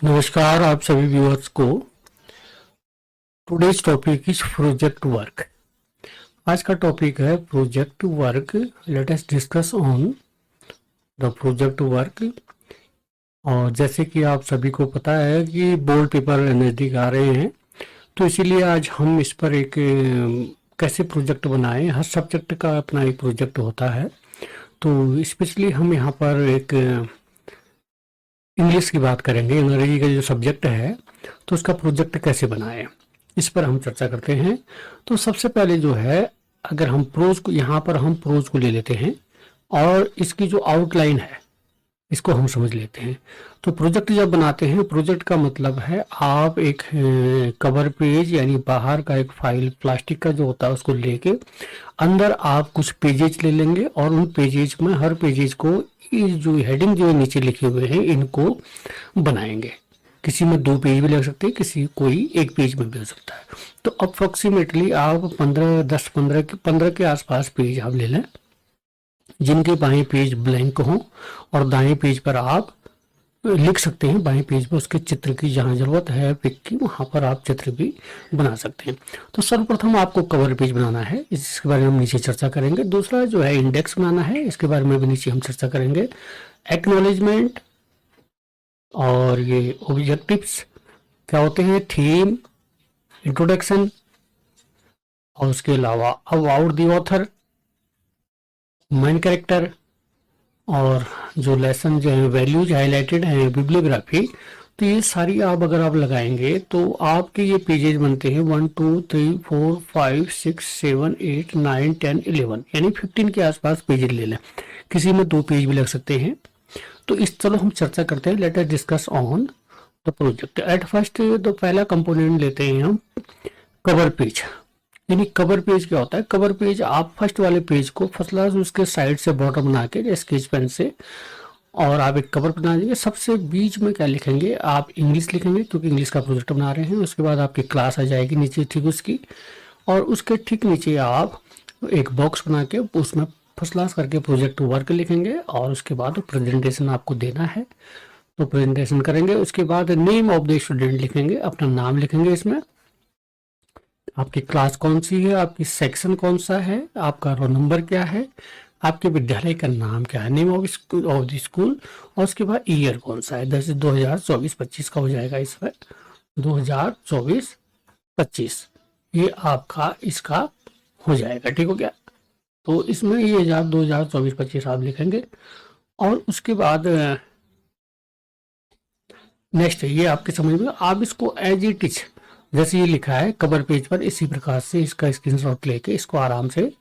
नमस्कार आप सभी व्यूअर्स को। Today's topic is project work. आज का टॉपिक है project work. Let us discuss on the project work. और जैसे कि आप सभी को पता है कि बोर्ड पेपर नज़दीक आ रहे हैं, तो इसीलिए आज हम इस पर एक कैसे प्रोजेक्ट बनाएं। हर सब्जेक्ट का अपना एक प्रोजेक्ट होता है, तो स्पेशली हम यहाँ पर एक इंग्लिश की बात करेंगे। अंग्रेजी का जो सब्जेक्ट है तो उसका प्रोजेक्ट कैसे बनाएं, इस पर हम चर्चा करते हैं। तो सबसे पहले जो है, अगर हम प्रोज को यहाँ पर हम प्रोज को ले लेते हैं और इसकी जो आउटलाइन है इसको हम समझ लेते हैं। तो प्रोजेक्ट जब बनाते हैं, प्रोजेक्ट का मतलब है आप एक कवर पेज यानी बाहर का एक फाइल प्लास्टिक का जो होता है उसको लेके अंदर आप कुछ पेजेज ले लेंगे और उन पेजेज में हर पेजेज को जो हेडिंग जो नीचे लिखे हुए हैं इनको बनाएंगे। किसी में 2 पेज भी लग सकते हैं, किसी कोई 1 पेज में भी हो सकता है। तो अप्रोक्सीमेटली आप 15 के आसपास पेज आप ले लें, जिनके बाएं पेज ब्लैंक हों और दाएं पेज पर आप लिख सकते हैं। बाएं पेज पर उसके चित्र की जहां जरूरत है पिक की, वहां पर आप चित्र भी बना सकते हैं। तो सर्वप्रथम आपको कवर पेज बनाना है, इसके बारे में हम नीचे चर्चा करेंगे। दूसरा जो है इंडेक्स बनाना है, इसके बारे में भी नीचे हम चर्चा करेंगे। एक्नॉलेजमेंट और ये ऑब्जेक्टिव्स क्या होते हैं, थीम, इंट्रोडक्शन, और उसके अलावा about the author, main character, और जो लेसन जो है वैल्यूज हाईलाइटेड है, बिब्लियोग्राफी। तो ये सारी आप अगर आप लगाएंगे तो आपके ये पेजेज बनते हैं 1 2 3 4 5 6 7 8 9 10 11 यानी 15 के आसपास पेजेज ले लें। किसी में 2 पेज भी लग सकते हैं। तो इस चलो हम चर्चा करते हैं। Let us discuss on the project at first. तो पहला कंपोनेंट लेते हैं हम कवर पेज। यानी कवर पेज क्या होता है? कवर पेज आप फर्स्ट वाले पेज को फर्स्ट क्लास उसके साइड से बॉर्डर बना के स्केच पेन से और आप एक कवर बना देंगे। सबसे बीच में क्या लिखेंगे? आप इंग्लिश लिखेंगे, क्योंकि इंग्लिश का प्रोजेक्ट बना रहे हैं। उसके बाद आपकी क्लास आ जाएगी नीचे ठीक उसकी, और उसके ठीक नीचे आप एक बॉक्स बना के उसमें फर्स्ट क्लास करके प्रोजेक्ट वर्क लिखेंगे। और उसके बाद प्रेजेंटेशन आपको देना है तो प्रेजेंटेशन करेंगे। उसके बाद नेम ऑफ द स्टूडेंट लिखेंगे, अपना नाम लिखेंगे इसमें, आपकी क्लास कौन सी है, आपकी सेक्शन कौन सा है, आपका रोल नंबर क्या है, आपके विद्यालय का नाम क्या है, नेम ऑफ द स्कूल, और उसके बाद ईयर कौन सा है। जैसे 2024-25 का हो जाएगा इसमें 2024-25, ये आपका इसका हो जाएगा। ठीक हो गया? तो इसमें ये 2024-25 आप लिखेंगे। और उसके बाद नेक्स्ट ये आपके समझ में, आप इसको एज इट इज जैसे ये लिखा है कवर पेज पर, इसी प्रकार से इसका स्क्रीनशॉट लेके इसको आराम से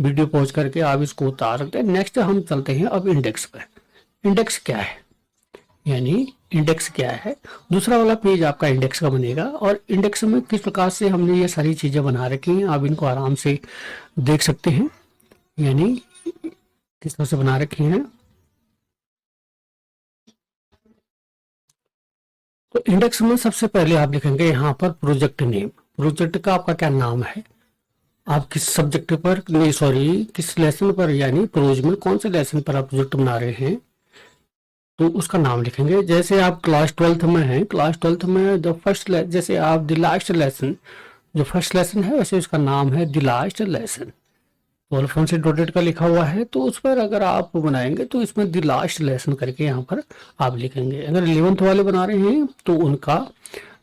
वीडियो पॉज करके आप इसको उतार सकते हैं। नेक्स्ट हम चलते हैं अब इंडेक्स पर। इंडेक्स क्या है, यानी इंडेक्स क्या है? दूसरा वाला पेज आपका इंडेक्स का बनेगा। और इंडेक्स में किस प्रकार से हमने ये सारी चीजें बना रखी हैं, आप इनको आराम से देख सकते हैं, यानी किस तरह से बना रखी हैं। तो इंडेक्स में सबसे पहले आप लिखेंगे यहाँ पर प्रोजेक्ट नेम। प्रोजेक्ट का आपका क्या नाम है, आप किस सब्जेक्ट पर, नहीं सॉरी किस लेसन पर, यानी प्रोज में कौन से लेसन पर आप प्रोजेक्ट बना रहे हैं, तो उसका नाम लिखेंगे। जैसे आप क्लास 12th में हैं, क्लास 12th में द फर्स्ट, जैसे आप द लास्ट लेसन, जो फर्स्ट लेसन है वैसे उसका नाम है द लास्ट लेसन। 12 से डॉटेड का लिखा हुआ है, तो उस पर अगर आप बनाएंगे तो इसमें द लास्ट लेसन करके यहाँ पर आप लिखेंगे। अगर 11th वाले बना रहे हैं तो उनका,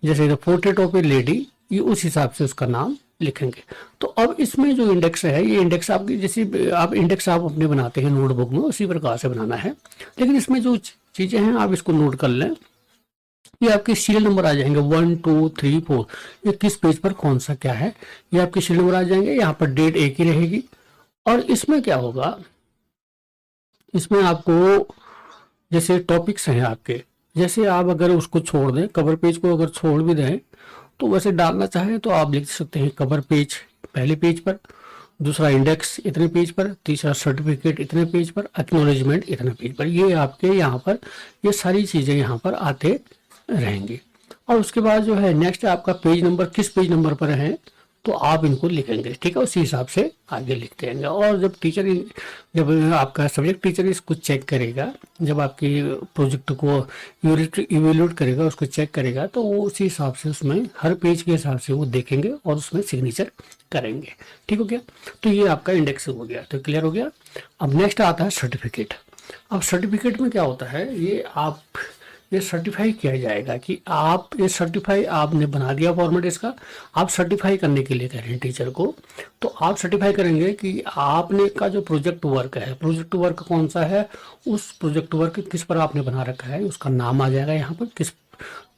जैसे the portrait of A lady, ये उस हिसाब से उसका नाम लिखेंगे। तो अब इसमें जो इंडेक्स है, ये इंडेक्स आपकी, जैसे आप इंडेक्स आप अपने बनाते हैं नोटबुक में, उसी प्रकार से बनाना है। लेकिन इसमें जो चीजें हैं आप इसको नोट कर लें। ये आपके सीरियल नंबर आ जाएंगे 1 2 3 4, ये किस पेज पर कौन सा क्या है, ये आपके सीरियल नंबर आ जाएंगे। यहाँ पर डेट एक ही रहेगी। और इसमें क्या होगा, इसमें आपको जैसे टॉपिक्स हैं आपके, जैसे आप अगर उसको छोड़ दें, कवर पेज को अगर छोड़ भी दें तो वैसे डालना चाहें तो आप लिख सकते हैं कवर पेज पहले पेज पर, दूसरा इंडेक्स इतने पेज पर, तीसरा सर्टिफिकेट इतने पेज पर, एक्नॉलेजमेंट इतने पेज पर। ये आपके यहाँ पर ये सारी चीजें यहाँ पर आते रहेंगी। और उसके बाद जो है नेक्स्ट आपका पेज नंबर, किस पेज नंबर पर है तो आप इनको लिखेंगे, ठीक है, उसी हिसाब से आगे लिखते रहेंगे। और जब टीचर, जब आपका सब्जेक्ट टीचर इसको चेक करेगा, जब आपकी प्रोजेक्ट को इवेल्यूट करेगा, उसको चेक करेगा, तो वो उसी हिसाब से उसमें हर पेज के हिसाब से वो देखेंगे और उसमें सिग्नेचर करेंगे। ठीक हो गया, तो ये आपका इंडेक्स हो गया, तो क्लियर हो गया। अब नेक्स्ट आता है सर्टिफिकेट। अब सर्टिफिकेट में क्या होता है, ये सर्टिफाई किया जाएगा कि आप ये सर्टिफाई आपने बना दिया फॉर्मेट इसका, आप सर्टिफाई करने के लिए कह रहे हैं टीचर को, तो आप सर्टिफाई करेंगे कि आपने का जो प्रोजेक्ट वर्क है, प्रोजेक्ट वर्क कौन सा है, उस प्रोजेक्ट वर्क किस पर आपने बना रखा है, उसका नाम आ जाएगा यहाँ पर, किस,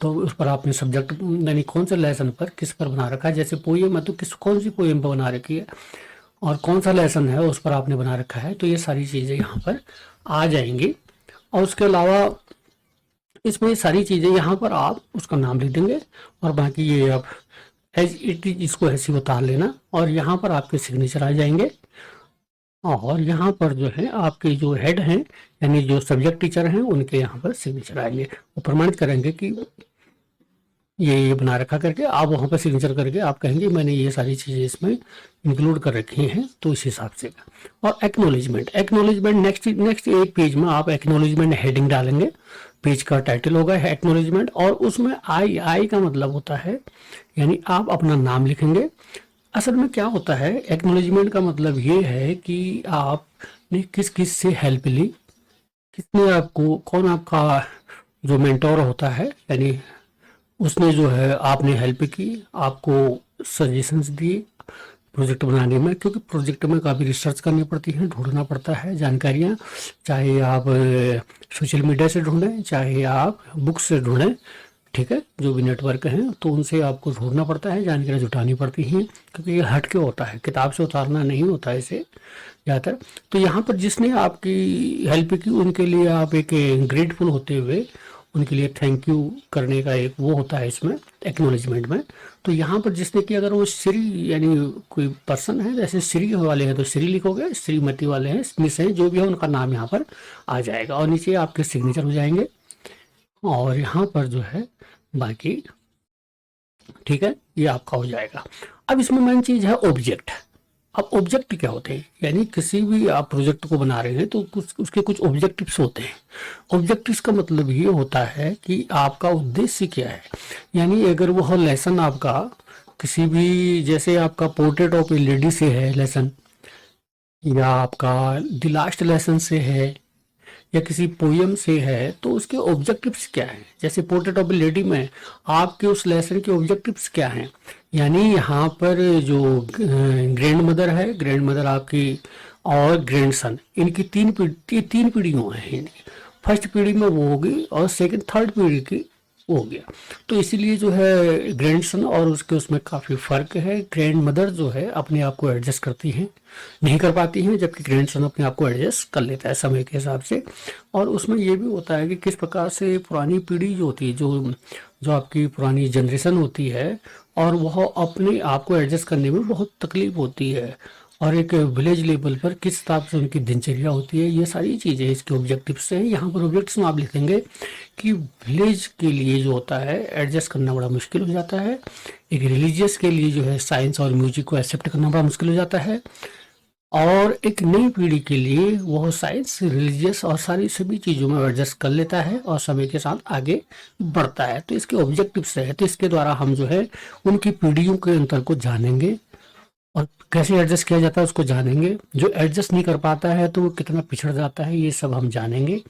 तो उस पर आपने सब्जेक्ट यानी कौन से लेसन पर किस पर बना रखा है। जैसे पोएम है तो कौन सी पोएम पर बना रखी है, और कौन सा लेसन है उस पर आपने बना रखा है, तो ये सारी चीज़ें यहाँ पर आ जाएंगी। और उसके अलावा इसमें ये सारी चीज़ें यहाँ पर आप उसका नाम लिख देंगे, और बाकी ये आप एज इट इज इसको ऐसे उतार लेना, और यहाँ पर आपके सिग्नेचर आ जाएंगे। और यहाँ पर जो है आपके जो हेड हैं यानी जो सब्जेक्ट टीचर हैं उनके यहाँ पर सिग्नेचर आएंगे, वो प्रमाणित करेंगे कि ये बना रखा करके, आप वहाँ पर सिग्नेचर करके आप कहेंगे मैंने ये सारी चीज़ें इसमें इंक्लूड कर रखी हैं, तो इस हिसाब से। और एक्नोलेजमेंट नेक्स्ट एक पेज में आप एक्नोलेजमेंट हेडिंग डालेंगे, पेज का टाइटल होगा एक्नोलेजमेंट, और उसमें आई का मतलब होता है यानी आप अपना नाम लिखेंगे। असल में क्या होता है, एक्नोलेजमेंट का मतलब ये है कि आपने किस किस से हेल्प ली, किसने आपको, कौन आपका जो मेंटोर होता है यानी उसने जो है आपने हेल्प की, आपको सजेशंस दिए प्रोजेक्ट बनाने में, क्योंकि प्रोजेक्ट में काफ़ी रिसर्च करनी पड़ती है, ढूंढना पड़ता है जानकारियाँ, चाहे आप सोशल मीडिया से ढूंढें, चाहे आप बुक से ढूंढें, ठीक है, जो भी नेटवर्क हैं तो उनसे आपको ढूंढना पड़ता है, जानकारी जुटानी पड़ती है, क्योंकि ये हट के होता है, किताब से उतारना नहीं होता है इसे ज़्यादातर। तो यहाँ पर जिसने आपकी हेल्प की उनके लिए आप एक ग्रेटफुल होते हुए उनके लिए थैंक यू करने का एक वो होता है इसमें एक्नॉलेजमेंट में। तो यहाँ पर जिसने कि अगर वो श्री यानी कोई पर्सन है, जैसे श्री वाले हैं तो श्री लिखोगे, श्रीमती वाले हैं, मिस हैं, जो भी है उनका नाम यहाँ पर आ जाएगा, और नीचे आपके सिग्नेचर हो जाएंगे। और यहाँ पर जो है बाकी ठीक है, ये आपका हो जाएगा। अब इसमें मेन चीज़ है ऑब्जेक्ट। अब ऑब्जेक्ट क्या होते हैं, यानी किसी भी आप प्रोजेक्ट को बना रहे हैं तो कुछ उसके कुछ ऑब्जेक्टिव्स होते हैं। ऑब्जेक्टिव्स का मतलब ये होता है कि आपका उद्देश्य क्या है, यानी अगर वह लेसन आपका किसी भी, जैसे आपका पोर्ट्रेट ऑफ ए लेडी से है लेसन, या आपका द लास्ट लेसन से है, या किसी पोयम से है, तो उसके ऑब्जेक्टिव्स क्या हैं। जैसे पोर्ट्रेट ऑफ ए लेडी में आपके उस लेसन के ऑब्जेक्टिव्स क्या हैं, यानी यहाँ पर जो ग्रैंड मदर है, ग्रैंड मदर आपकी और ग्रैंड सन, इनकी तीन पीढ़ियों हैं इनकी। फर्स्ट पीढ़ी में वो होगी और सेकंड थर्ड पीढ़ी की वो हो गया। तो इसीलिए जो है ग्रैंड सन और उसके उसमें काफ़ी फ़र्क है। ग्रैंड मदर जो है अपने आप को एडजस्ट करती हैं, नहीं कर पाती हैं, जबकि ग्रैंड सन अपने आप को एडजस्ट कर लेता है समय के हिसाब से। और उसमें ये भी होता है कि किस प्रकार से पुरानी पीढ़ी जो होती है, जो आपकी पुरानी जनरेशन होती है, और वह अपने आप को एडजस्ट करने में बहुत तकलीफ होती है, और एक विलेज लेवल पर किस हिसाब से उनकी दिनचर्या होती है, ये सारी चीज़ें इसके ऑब्जेक्टिव्स हैं। यहाँ पर ऑब्जेक्टिव्स में आप लिखेंगे कि विलेज के लिए जो होता है एडजस्ट करना बड़ा मुश्किल हो जाता है, एक रिलीजियस के लिए जो है साइंस और म्यूजिक को एक्सेप्ट करना बड़ा मुश्किल हो जाता है, और एक नई पीढ़ी के लिए वह साइंस, रिलीजियस और सारी सभी चीज़ों में एडजस्ट कर लेता है और समय के साथ आगे बढ़ता है। तो इसके ऑब्जेक्टिव्स है, तो इसके द्वारा हम जो है उनकी पीढ़ियों के अंतर को जानेंगे और कैसे एडजस्ट किया जाता है उसको जानेंगे। जो एडजस्ट नहीं कर पाता है तो वो कितना पिछड़ जाता है, ये सब हम जानेंगे।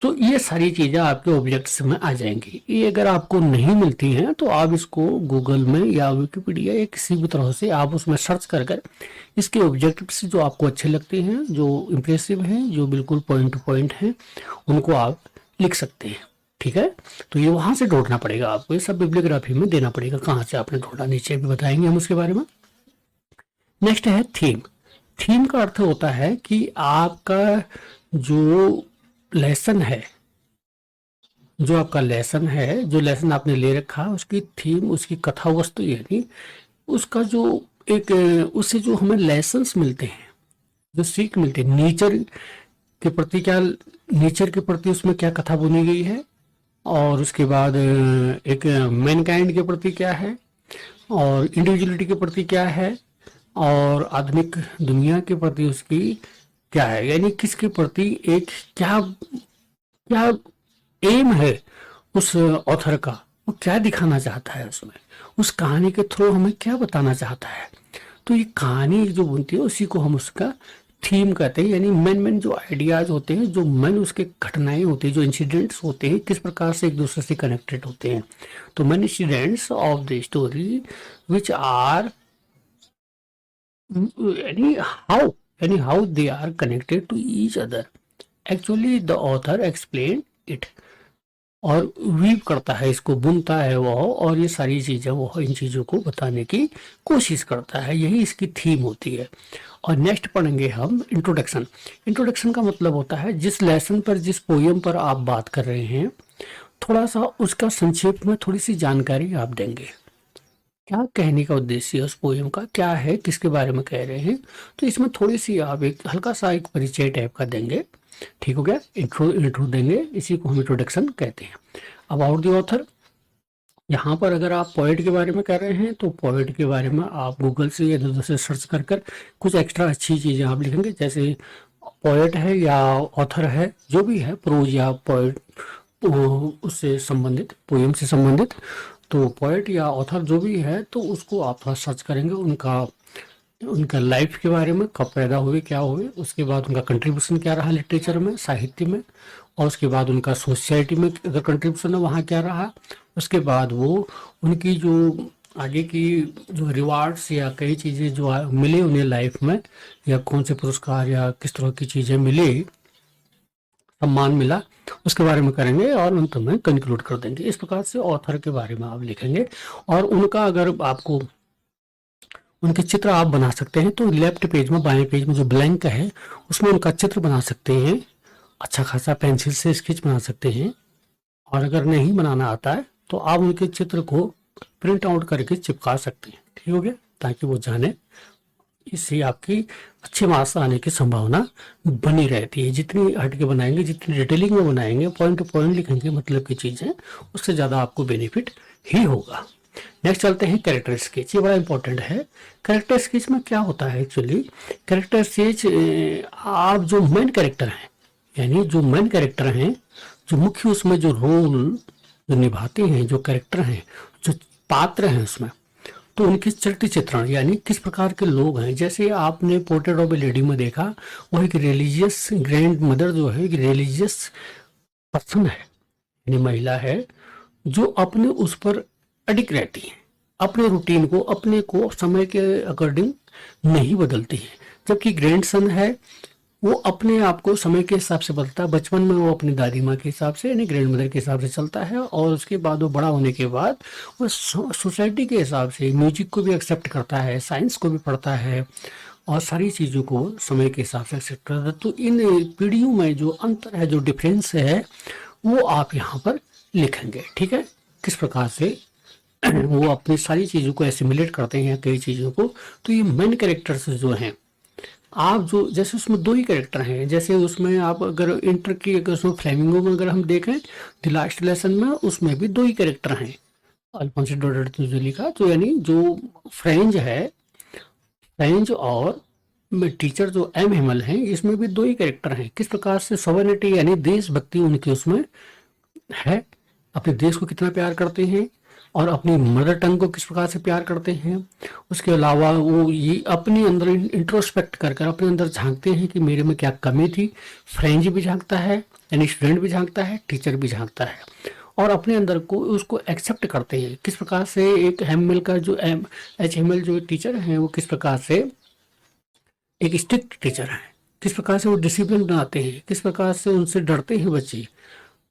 तो ये सारी चीज़ें आपके ऑब्जेक्ट्स में आ जाएंगी। ये अगर आपको नहीं मिलती हैं तो आप इसको गूगल में या विकिपीडिया या किसी भी तरह से आप उसमें सर्च कर कर इसके ऑब्जेक्टिव्स जो आपको अच्छे लगते हैं, जो इम्प्रेसिव हैं, जो बिल्कुल पॉइंट टू पॉइंट हैं, उनको आप लिख सकते हैं। ठीक है, तो ये वहाँ से ढूंढना पड़ेगा आपको, ये सब बिब्लियोग्राफी में देना पड़ेगा, कहाँ से आपने ढूंढा नीचे भी बताएंगे हम उसके बारे में। नेक्स्ट है थीम। थीम का अर्थ होता है कि आपका जो लेसन है, जो आपका लेसन है, जो लेसन आपने ले रखा, उसकी थीम, उसकी कथा वस्तु, यानी उसका जो एक उससे जो हमें लेसन्स मिलते हैं, जो सीख मिलती है, नेचर के प्रति क्या, नेचर के प्रति उसमें क्या कथा बुनी गई है, और उसके बाद एक मैनकाइंड के प्रति क्या है, और इंडिविजुअलिटी के प्रति क्या है, और आधुनिक दुनिया के प्रति उसकी क्या है, यानी किसके प्रति एक क्या क्या एम है उस ऑथर का, वो क्या दिखाना चाहता है उसमें, उस कहानी के थ्रू हमें क्या बताना चाहता है। तो ये कहानी जो बनती है उसी को हम उसका थीम कहते हैं, यानी मेन मेन जो आइडियाज होते हैं, जो मेन उसके घटनाएं होती है, जो इंसिडेंट्स होते हैं, किस प्रकार से एक दूसरे से कनेक्टेड होते हैं। तो main incidents of the story which are यानी how they are connected to each other, actually the author explain it, और वीव करता है इसको, बुनता है वह, और ये सारी चीजें वो इन चीजों को बताने की कोशिश करता है, यही इसकी थीम होती है। और नेक्स्ट पढ़ेंगे हम इंट्रोडक्शन। इंट्रोडक्शन का मतलब होता है जिस लेसन पर, जिस पोयम पर आप बात कर रहे हैं, थोड़ा सा उसका संक्षेप में थोड़ी सी जानकारी आप देंगे, क्या कहने का उद्देश्य है उस पोयम का, क्या है, किसके बारे में कह रहे हैं। तो इसमें थोड़ी सी आप एक हल्का सा एक परिचय टाइप का देंगे, ठीक हो गया, इंट्रो देंगे, इसी को हम इंट्रोडक्शन कहते हैं। अबाउट द ऑथर, यहाँ पर अगर आप पोएट के बारे में कह रहे हैं तो पोएट के बारे में आप गूगल से या इधर से सर्च कर कर कुछ एक्स्ट्रा अच्छी चीज़ें आप लिखेंगे, जैसे पोएट है या ऑथर है, जो भी है, प्रोज या पोएट, उससे संबंधित, पोएम से संबंधित, तो पोएट या ऑथर जो भी है तो उसको आप थोड़ा सर्च करेंगे, उनका उनका लाइफ के बारे में, कब पैदा हुए, क्या हुए, उसके बाद उनका कंट्रीब्यूशन क्या रहा लिटरेचर में, साहित्य में, और उसके बाद उनका सोसाइटी में अगर कंट्रीब्यूशन है वहाँ क्या रहा, उसके बाद वो उनकी जो आगे की जो रिवार्ड्स या कई चीज़ें जो मिले उन्हें लाइफ में, या कौन से पुरस्कार या किस तरह की चीज़ें मिले, सम्मान मिला, उसके बारे में करेंगे, और अंत में कंक्लूड कर देंगे। इस प्रकार से ऑथर के बारे में आप लिखेंगे, और उनका अगर आपको उनके चित्र आप बना सकते हैं तो लेफ्ट पेज में, बाएं पेज में जो ब्लैंक है उसमें उनका चित्र बना सकते हैं, अच्छा खासा पेंसिल से स्केच बना सकते हैं। और अगर नहीं बनाना आता है तो आप उनके चित्र को प्रिंट आउट करके चिपका सकते हैं, ठीक हो गया, ताकि वो जाने। इससे आपकी अच्छे मार्क्स आने की संभावना बनी रहती है। जितनी हटके बनाएंगे, जितनी डिटेलिंग में बनाएंगे, पॉइंट टू पॉइंट लिखेंगे मतलब की चीजें, उससे ज्यादा आपको बेनिफिट ही होगा। नेक्स्ट चलते हैं कैरेक्टर स्केच, ये बड़ा इंपॉर्टेंट है। कैरेक्टर स्केच में क्या होता है, एक्चुअली कैरेक्टर स्केच आप जो मेन कैरेक्टर हैं, यानी जो मेन कैरेक्टर हैं, जो मुख्य उसमें जो रोल जो निभाते हैं, जो कैरेक्टर हैं, जो पात्र हैं उसमें, तो उनके चरित्र चित्रण, यानी किस प्रकार के लोग हैं। जैसे आपने पोर्ट्रेट ऑफ ए लेडी में देखा, वो एक रिलीजियस ग्रैंड मदर जो है, एक रिलीजियस पर्सन है, यानी महिला है, जो अपने उस पर अडिक रहती है, अपने रूटीन को, अपने को समय के अकॉर्डिंग नहीं बदलती है। जबकि ग्रैंडसन है, वो अपने आप को समय के हिसाब से बदलता है। बचपन में वो अपनी दादी माँ के हिसाब से, यानी ग्रैंड मदर के हिसाब से चलता है, और उसके बाद वो बड़ा होने के बाद वो सोसाइटी के हिसाब से म्यूजिक को भी एक्सेप्ट करता है, साइंस को भी पढ़ता है, और सारी चीज़ों को समय के हिसाब से एक्सेप्ट करता है। तो इन पीढ़ियों में जो अंतर है, जो डिफरेंस है, वो आप यहाँ पर लिखेंगे, ठीक है, किस प्रकार से वो अपनी सारी चीज़ों को एसिमुलेट करते हैं, कई चीज़ों को। तो ये मेन कैरेक्टर्स जो हैं, आप जो, जैसे उसमें दो ही कैरेक्टर हैं, जैसे उसमें आप अगर इंटर की, अगर उसमें फ्लेमिंगो में अगर हम देखें द लास्ट लेसन में, उसमें भी दो ही कैरेक्टर हैं, अल्फोंसो डोडरजूली का, तो यानी जो फ्रेंच है, फ्रेंच, और टीचर जो एम हेमल हैं, इसमें भी दो ही कैरेक्टर हैं। किस प्रकार से सोवेनिटी यानी देशभक्ति उनकी उसमें है, अपने देश को कितना प्यार करते हैं, और अपनी मदर टंग को किस प्रकार से प्यार करते हैं। उसके अलावा वो ये अपने अंदर इंट्रोस्पेक्ट कर कर अपने अंदर झांकते हैं कि मेरे में क्या कमी थी। फ्रेंच भी झांकता है, यानी स्टूडेंट भी झांकता है, टीचर भी झांकता है, और अपने अंदर को उसको एक्सेप्ट करते हैं। किस प्रकार से एक हेमल का जो एच हेमल जो टीचर हैं, वो किस प्रकार से एक स्ट्रिक्ट टीचर हैं, किस प्रकार से वो डिसिप्लिन बनाते हैं, किस प्रकार से उनसे डरते हैं बच्चे।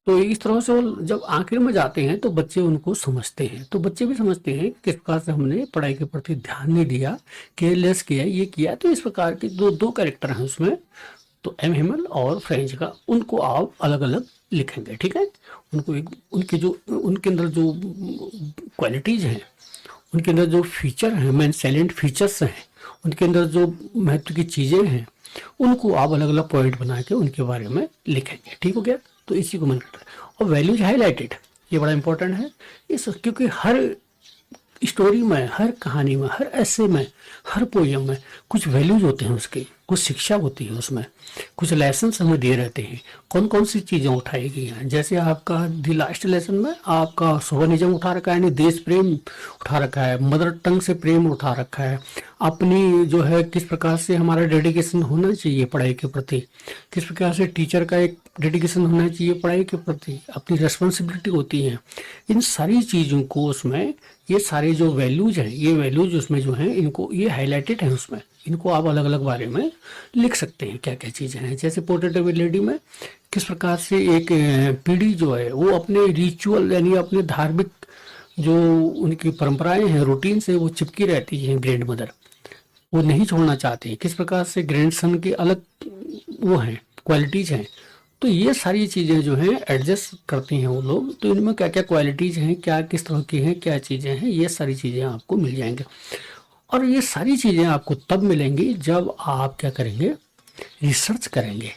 तो इस तरह से वो जब आखिर में जाते हैं तो बच्चे उनको समझते हैं, तो बच्चे भी समझते हैं किस प्रकार से हमने पढ़ाई के प्रति ध्यान नहीं दिया, केयरलेस किया, ये किया। तो इस प्रकार के दो कैरेक्टर हैं उसमें, तो एम हेमल और फ्रेंच का, उनको आप अलग अलग लिखेंगे, ठीक है। उनको एक उनके जो उनके अंदर जो क्वालिटीज हैं, उनके अंदर जो फीचर हैं, मेन सैलेंट फीचर्स हैं, उनके अंदर जो महत्व की चीज़ें हैं, उनको आप अलग अलग पॉइंट बना के उनके बारे में लिखेंगे, ठीक हो गया। तो इसी को मन करता है। और वैल्यूज हाईलाइटेड, ये बड़ा इंपॉर्टेंट है इस, क्योंकि हर स्टोरी में, हर कहानी में, हर ऐसे में, हर पोयम में कुछ वैल्यूज होते हैं, उसके कुछ शिक्षा होती है, उसमें कुछ लेसन्स हमें दिए रहते हैं। कौन कौन सी चीजें उठाई गई हैं, जैसे आपका दी लास्ट लेसन में आपका सोवनिज्म उठा रखा है, यानी देश प्रेम उठा रखा है, मदर टंग से प्रेम उठा रखा है, अपनी जो है किस प्रकार से हमारा डेडिकेशन होना चाहिए पढ़ाई के प्रति, किस प्रकार से टीचर का एक डेडिकेशन होना चाहिए पढ़ाई के प्रति, अपनी रेस्पॉन्सिबिलिटी होती है। इन सारी चीज़ों को उसमें, ये सारे जो वैल्यूज हैं, ये वैल्यूज उसमें जो हैं, इनको ये हाईलाइटेड है उसमें, इनको आप अलग अलग बारे में लिख सकते हैं क्या क्या चीज़ें हैं। जैसे पोर्ट्रेट ऑफ ए लेडी में किस प्रकार से एक पीढ़ी जो है वो अपने रिचुअल यानी अपने धार्मिक जो उनकी परंपराएं हैं, रूटीन से वो चिपकी रहती हैं, ग्रैंड मदर वो नहीं छोड़ना चाहते हैं, किस प्रकार से ग्रैंडसन की अलग वो हैं, क्वालिटीज हैं। तो ये सारी चीज़ें जो हैं एडजस्ट करती हैं वो लोग। तो इनमें क्या क्या क्वालिटीज हैं, क्या किस तरह की हैं, क्या चीज़ें हैं, ये सारी चीज़ें आपको मिल जाएंगे। और ये सारी चीज़ें आपको तब मिलेंगी जब आप क्या करेंगे, रिसर्च करेंगे।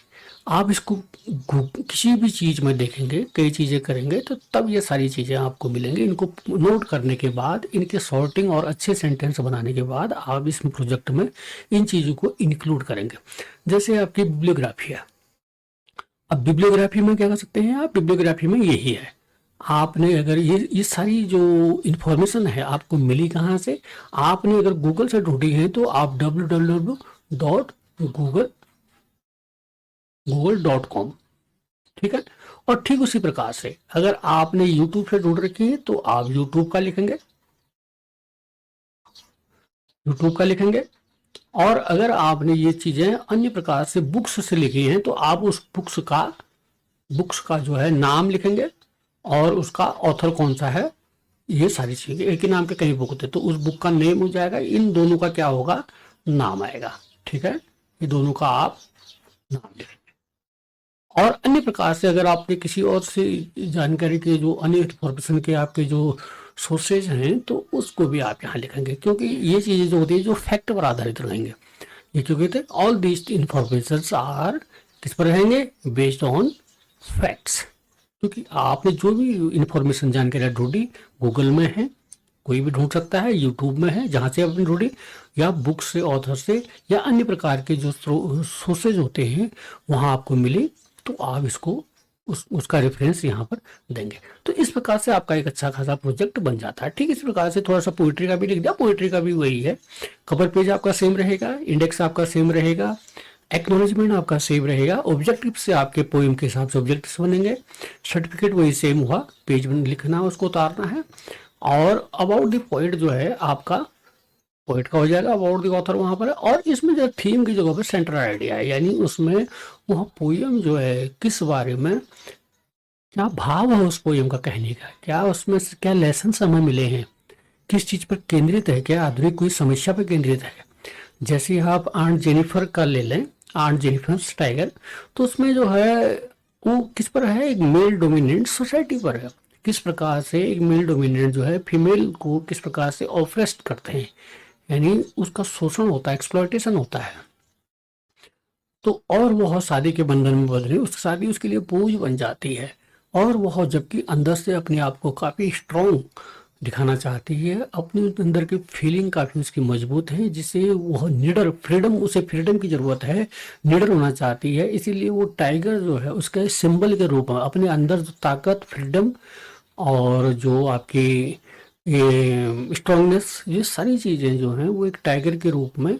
आप इसको किसी भी चीज़ में देखेंगे, कई चीज़ें करेंगे, तो तब ये सारी चीज़ें आपको मिलेंगी। इनको नोट करने के बाद, इनके सॉर्टिंग और अच्छे सेंटेंस बनाने के बाद आप इस प्रोजेक्ट में इन चीज़ों को इंक्लूड करेंगे। जैसे आपकी बिब्लियोग्राफी है, अब बिब्लियोग्राफी में क्या कर सकते हैं आप, बिब्लियोग्राफी में यही है, आपने अगर ये सारी जो इंफॉर्मेशन है आपको मिली कहाँ से, आपने अगर गूगल से ढूंढी है तो आप www.google.com, ठीक है। और ठीक उसी प्रकार से अगर आपने यूट्यूब से ढूंढ रखी है तो आप यूट्यूब का लिखेंगे, यूट्यूब का लिखेंगे। और अगर आपने ये चीजें अन्य प्रकार से बुक्स से लिखी हैं तो आप उस बुक्स का जो है नाम लिखेंगे और उसका ऑथर कौन सा है, ये सारी चीजें। एक ही नाम के कई बुक होते तो उस बुक का नेम हो जाएगा, इन दोनों का क्या होगा, नाम आएगा, ठीक है। ये दोनों का आप नाम लिखेंगे। और अन्य प्रकार से अगर आपने किसी और से जानकारी के जो अन्य इन्फॉर्मेशन के आपके जो सोर्सेज हैं तो उसको भी आप यहाँ लिखेंगे, क्योंकि ये चीजें जो होती है जो फैक्ट पर आधारित रहेंगे। ये क्योंकि थे ऑल दीज इन्फॉर्मेशन आर किस पर रहेंगे, बेस्ड ऑन फैक्ट्स। क्योंकि आपने जो भी इंफॉर्मेशन जानकारी ढूंढी, गूगल में है, कोई भी ढूंढ सकता है, यूट्यूब में है जहाँ से आपने ढूंढी, या बुक से, ऑथर से, या अन्य प्रकार के जो सोर्सेज होते हैं वहाँ आपको मिले, तो आप इसको उसका रेफरेंस यहाँ पर देंगे। तो इस प्रकार से आपका एक अच्छा खासा प्रोजेक्ट बन जाता है। ठीक इस प्रकार से थोड़ा सा पोइट्री का भी लिख दिया, पोइट्री का भी वही है, कवर पेज आपका सेम रहेगा, इंडेक्स आपका सेम रहेगा, एक्नॉलेजमेंट आपका सेम रहेगा, ऑब्जेक्टिव से आपके पोइम के हिसाब से ऑब्जेक्टिव्स बनेंगे, सर्टिफिकेट वही सेम हुआ, पेज में लिखना उसको उतारना है। और अबाउट द पोइट जो है आपका पोइट का हो जाएगा, अबाउट द ऑथर वहां पर है। और इसमें जो थीम की जगह पर सेंट्रल आइडिया है, यानी उसमें वह पोयम जो है किस बारे में, क्या भाव है उस पोयम का कहने का, क्या उसमें क्या लेसन हमें मिले हैं, किस चीज पर केंद्रित है, क्या आधुनिक कोई समस्या पर केंद्रित है। जैसे आप आंट जेनिफर का ले लें, आंट जेनिफर टाइगर, तो उसमें जो है वो किस पर है, एक मेल डोमिनेंट सोसाइटी पर है। किस प्रकार से एक मेल डोमिनेंट जो है फीमेल को किस प्रकार से ऑप्रेस्ड करते हैं, यानी उसका शोषण होता है, एक्सप्लॉयटेशन होता है। तो और वह शादी के बंधन में बंधे, उस शादी उसके लिए बोझ बन जाती है, और वह जबकि अंदर से अपने आप को काफी स्ट्रॉन्ग दिखाना चाहती है, अपने अंदर की फीलिंग काफी उसकी मजबूत है, जिसे वह निडर, फ्रीडम, उसे फ्रीडम की जरूरत है, निडर होना चाहती है। इसीलिए वो टाइगर जो है उसके सिंबल के रूप में अपने अंदर जो ताकत, फ्रीडम और जो आपकी ये स्ट्रांगनेस, ये सारी चीजें जो हैं वो एक टाइगर के रूप में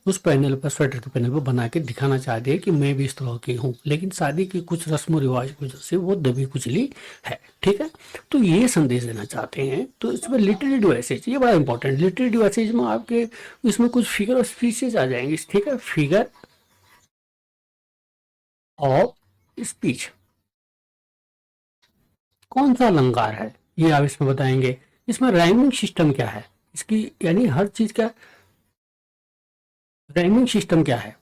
उस पैनल पर, स्वेटर के पैनल पर बना के दिखाना चाहती है कि मैं भी इस तरह की हूँ। लेकिन शादी की कुछ रस्म रिवाज की वजह से वो दबी कुचली है, ठीक है। तो ये संदेश देना चाहते हैं। तो इसमें लिटरेरी डिवाइसेज, ये बड़ा इंपॉर्टेंट, लिटरेरी डिवाइसेज में आपके इसमें कुछ फिगर ऑफ स्पीचेज आ जाएंगे, ठीक है, फिगर ऑफ स्पीच कौन सा अलंकार है ये आप इसमें बताएंगे। इसमें राइमिंग सिस्टम क्या है इसकी, यानी हर चीज का राइमिंग सिस्टम क्या है।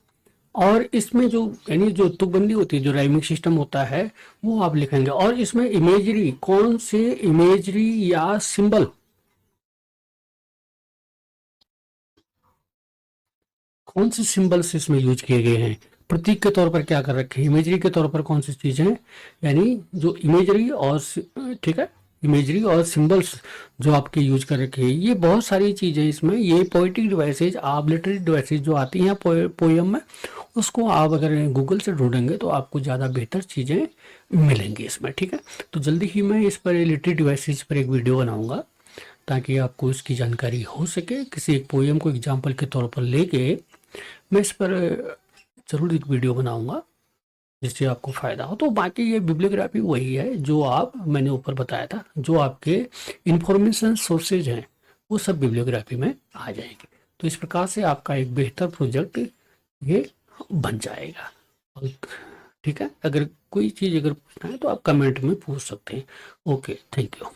और इसमें जो यानी जो तुकबंदी होती है, जो राइमिंग सिस्टम होता है वो आप लिखेंगे। और इसमें इमेजरी, कौन से इमेजरी या सिंबल, कौन से सिंबल्स इसमें यूज किए गए हैं, प्रतीक के तौर पर क्या कर रखे हैं, इमेजरी के तौर पर कौन सी चीजें हैं, यानी जो इमेजरी और ठीक है, इमेजरी और सिंबल्स जो आपके यूज कर रखे हैं, ये बहुत सारी चीज़ें इसमें, ये पोइटिक डिवाइसेज, आप लिटरेरी डिवाइसेज जो आती हैं पोयम में, उसको आप अगर गूगल से ढूंढेंगे तो आपको ज़्यादा बेहतर चीज़ें मिलेंगी इसमें। ठीक है, तो जल्दी ही मैं इस पर लिटरेरी डिवाइसेज पर एक वीडियो बनाऊंगा ताकि आपको इसकी जानकारी हो सके। किसी एक पोयम को एग्जाम्पल के तौर पर लेके मैं इस पर ज़रूर एक वीडियो बनाऊंगा जिससे आपको फ़ायदा हो। तो बाकी ये बिब्लियोग्राफी वही है जो आप, मैंने ऊपर बताया था, जो आपके इंफॉर्मेशन सोर्सेज हैं वो सब बिब्लियोग्राफी में आ जाएंगे। तो इस प्रकार से आपका एक बेहतर प्रोजेक्ट ये बन जाएगा। और ठीक है, अगर कोई चीज़ अगर पूछना है तो आप कमेंट में पूछ सकते हैं। Okay, thank you.